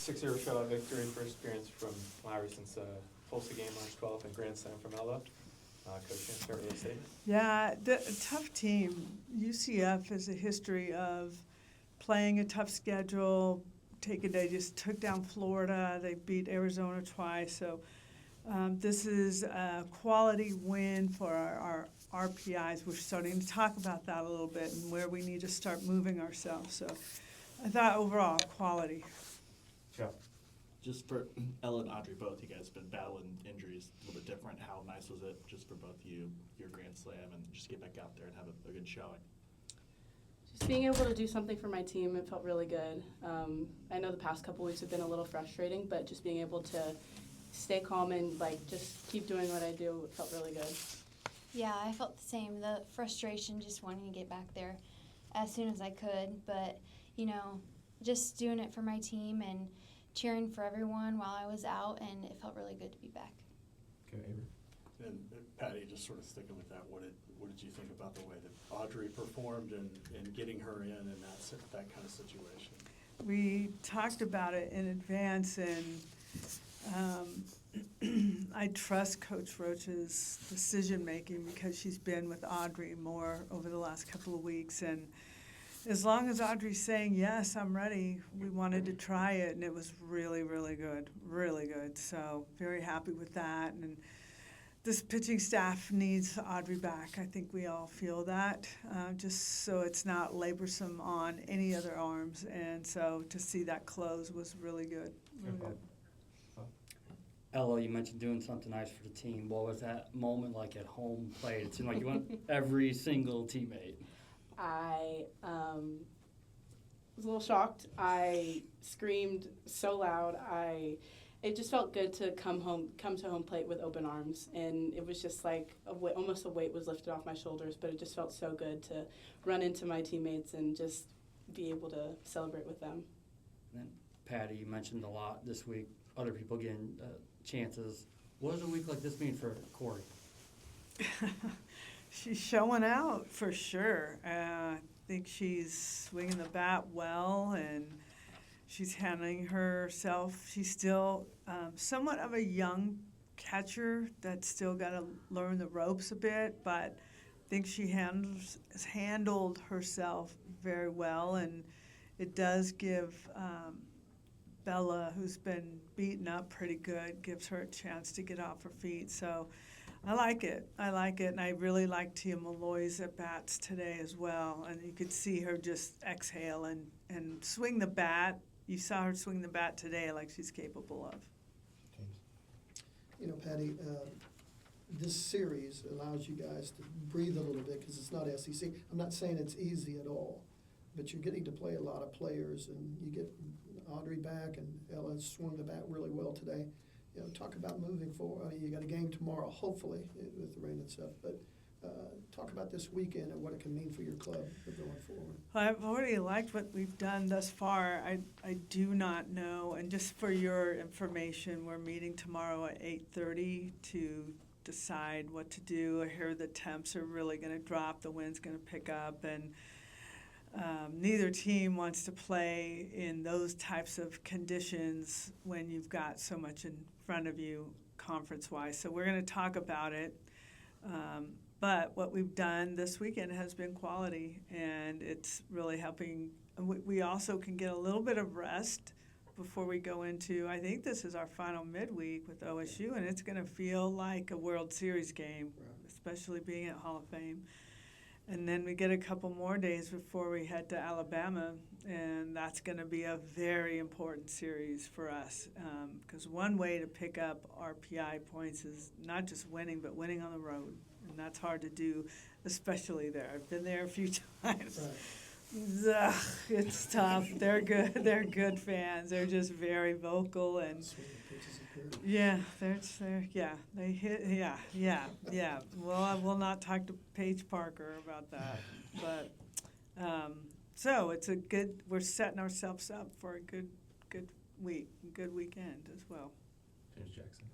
6-0 shutout victory, first appearance from Lowry since postgame March 12th and grand slam from Ella. Coach, start with a statement. Yeah, a tough team. UCF has a history of playing a tough schedule. They just took down Florida. They beat Arizona twice. So this is a quality win for our RPIs. We're starting to talk about that a little bit and where we need to start moving ourselves. So I thought overall quality. Jeff. Just for Ella and Audrey, both you guys have been battling injuries a little bit different. How nice was it just for both of you, your grand slam, and just get back out there and have a good showing? Just being able to do something for my team, it felt really good. I know the past couple weeks have been a little frustrating, but just being able to stay calm and just keep doing what I do, it felt really good. Yeah, I felt the same. The frustration, just wanting to get back there as soon as I could. But, just doing it for my team and cheering for everyone while I was out, and it felt really good to be back. Okay, Avery. And Patty, just sort of sticking with that, what did you think about the way that Audrey performed and getting her in that kind of situation? We talked about it in advance, and I trust Coach Roach's decision-making because she's been with Audrey more over the last couple of weeks. And as long as Audrey's saying, yes, I'm ready, we wanted to try it, and it was really, really good, really good. So very happy with that. And this pitching staff needs Audrey back. I think we all feel that, just so it's not laborsome on any other arms. And so to see that close was really good, really good. Ella, you mentioned doing something nice for the team. What was that moment like at home plate? It seemed like you went every single teammate. I was a little shocked. I screamed so loud. It just felt good to come to home plate with open arms, and it was just like almost a weight was lifted off my shoulders. But it just felt so good to run into my teammates and just be able to celebrate with them. And then, Patty, you mentioned a lot this week. Other people getting chances. What does a week like this mean for Corey? She's showing out for sure. I think she's swinging the bat well, and she's handling herself. She's still somewhat of a young catcher that's still got to learn the ropes a bit, but I think she has handled herself very well, and it does give Bella, who's been beaten up pretty good, gives her a chance to get off her feet. So I like it, and I really like Tia Malloy's at-bats today as well. And you could see her just exhale and swing the bat. You saw her swing the bat today like she's capable of. Patty, this series allows you guys to breathe a little bit because it's not SEC. I'm not saying it's easy at all, but you're getting to play a lot of players, and you get Audrey back, and Ella swung the bat really well today. Talk about moving forward. You got a game tomorrow, hopefully, with the rain and stuff. But talk about this weekend and what it can mean for your club going forward. I've already liked what we've done thus far. I do not know, and just for your information, we're meeting tomorrow at 8:30 to decide what to do. I hear the temps are really going to drop, the wind's going to pick up, and neither team wants to play in those types of conditions when you've got so much in front of you conference-wise. So we're going to talk about it. But what we've done this weekend has been quality, and it's really helping. We also can get a little bit of rest before we go into, I think this is our final midweek with OSU, and it's going to feel like a World Series game, especially being at Hall of Fame. And then we get a couple more days before we head to Alabama, and that's going to be a very important series for us because one way to pick up RPI points is not just winning, but winning on the road, and that's hard to do, especially there. I've been there a few times. Right. Ugh, it's tough. They're good. They're good fans. They're just very vocal and. Yeah, they hit, yeah. Well, I will not talk to Paige Parker about that, but so it's we're setting ourselves up for a good good weekend as well. James Jackson.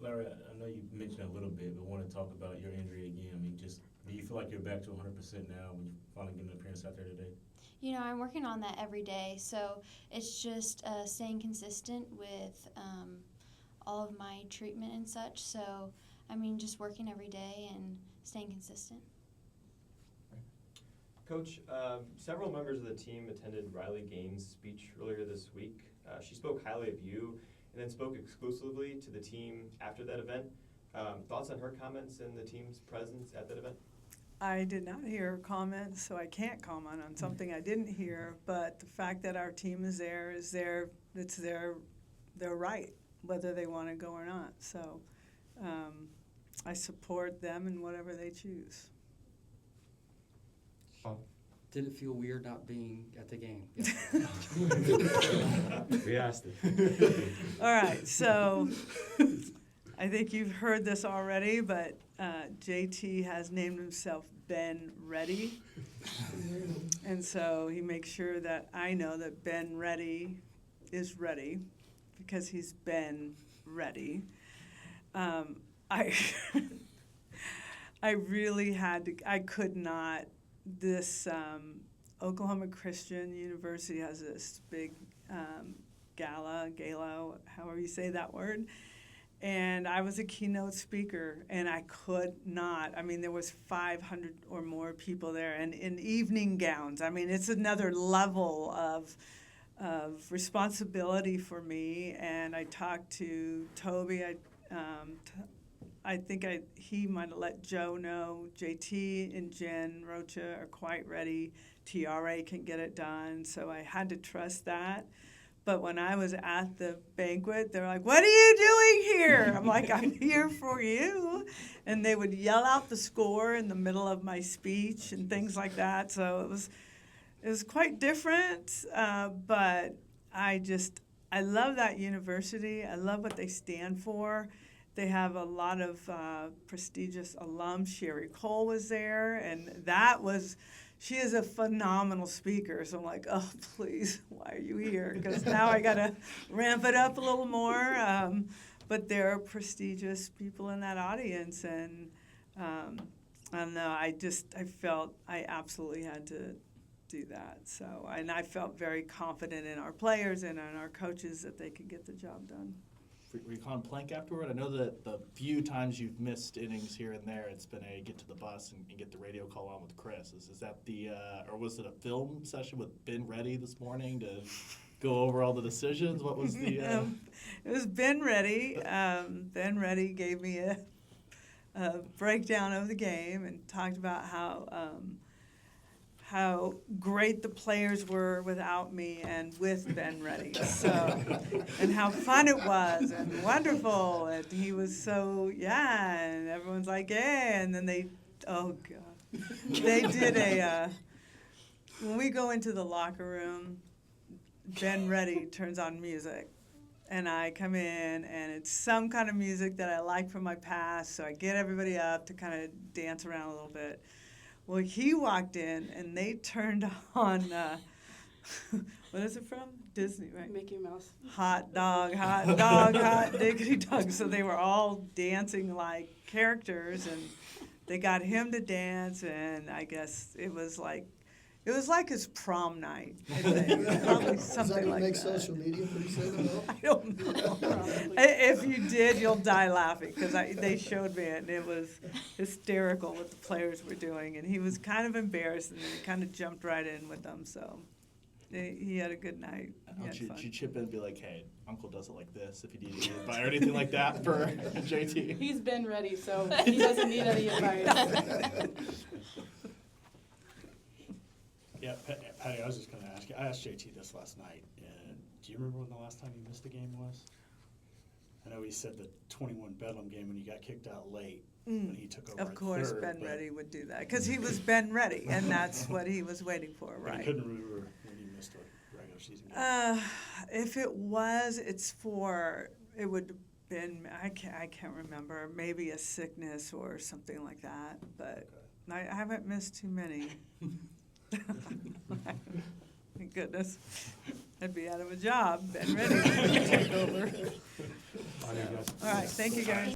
Larry, I know you mentioned a little bit, but want to talk about your injury again. I mean, do you feel like you're back to 100% now when you finally get an appearance out there today? You know, I'm working on that every day, so it's just staying consistent with all of my treatment and such. So, I mean, just working every day and staying consistent. Coach, several members of the team attended Riley Gaines' speech earlier this week. She spoke highly of you and then spoke exclusively to the team after that event. Thoughts on her comments and the team's presence at that event? I did not hear her comments, so I can't comment on something I didn't hear. But the fact that our team is there, it's their right, whether they want to go or not. So I support them in whatever they choose. Did it feel weird not being at the game? We asked it. All right, so I think you've heard this already, but JT has named himself Ben Ready. And so he makes sure that I know that Ben Ready is ready because he's been ready. I really had to, I could not, this Oklahoma Christian University has this big gala, however you say that word. And I was a keynote speaker, and I could not. I mean, there was 500 or more people there, and in evening gowns. I mean, it's another level of responsibility for me. And I talked to Toby. I think he might have let Joe know. JT and Jen Rocha are quite ready. TRA can get it done. So I had to trust that. But when I was at the banquet, they're like, "What are you doing here?" I'm like, "I'm here for you." And they would yell out the score in the middle of my speech and things like that. So it was quite different. But I love that university. I love what they stand for. They have a lot of prestigious alums. Sherry Cole was there, and she is a phenomenal speaker. So I'm like, oh, please, why are you here? Because now I got to ramp it up a little more. But there are prestigious people in that audience, and I don't know. I felt I absolutely had to do that. So, and I felt very confident in our players and in our coaches that they could get the job done. Were you calling Plank afterward? I know that the few times you've missed innings here and there, it's been a get to the bus and get the radio call on with Chris. Is that or was it a film session with Ben Ready this morning to go over all the decisions? What was the? It was Ben Ready. Ben Ready gave me a breakdown of the game and talked about how great the players were without me and with Ben Ready. So, and how fun it was and wonderful. And he was so, and everyone's like, yeah. And then they did when we go into the locker room, Ben Ready turns on music. And I come in, and it's some kind of music that I like from my past, so I get everybody up to kind of dance around a little bit. Well, he walked in, and they turned on, what is it from? Disney, right? Mickey Mouse. Hot dog, hot diggity dog. So they were all dancing like characters, and they got him to dance, and I guess it was like his prom night, I think. Probably something like that. Make social media pretty soon? I don't know. If you did, you'll die laughing because they showed me it, and it was hysterical what the players were doing. And he was kind of embarrassed, and he kind of jumped right in with them. So he had a good night. Did you chip in and be like, hey, Uncle does it like this, if you need any advice or anything like that for JT? He's been ready, so he doesn't need any advice. Yeah, Patty, I was just going to ask you. I asked JT this last night. Do you remember when the last time you missed a game was? I know he said the 21 Bedlam game when you got kicked out late when he took over. Of course, Ben Ready would do that because he was Ben Ready, and that's what he was waiting for, right? I couldn't remember when he missed a regular season game. If it would have been, I can't remember, maybe a sickness or something like that, but okay. I haven't missed too many. Thank goodness. I'd be out of a job. Ben Ready to take over. All right, thank you guys.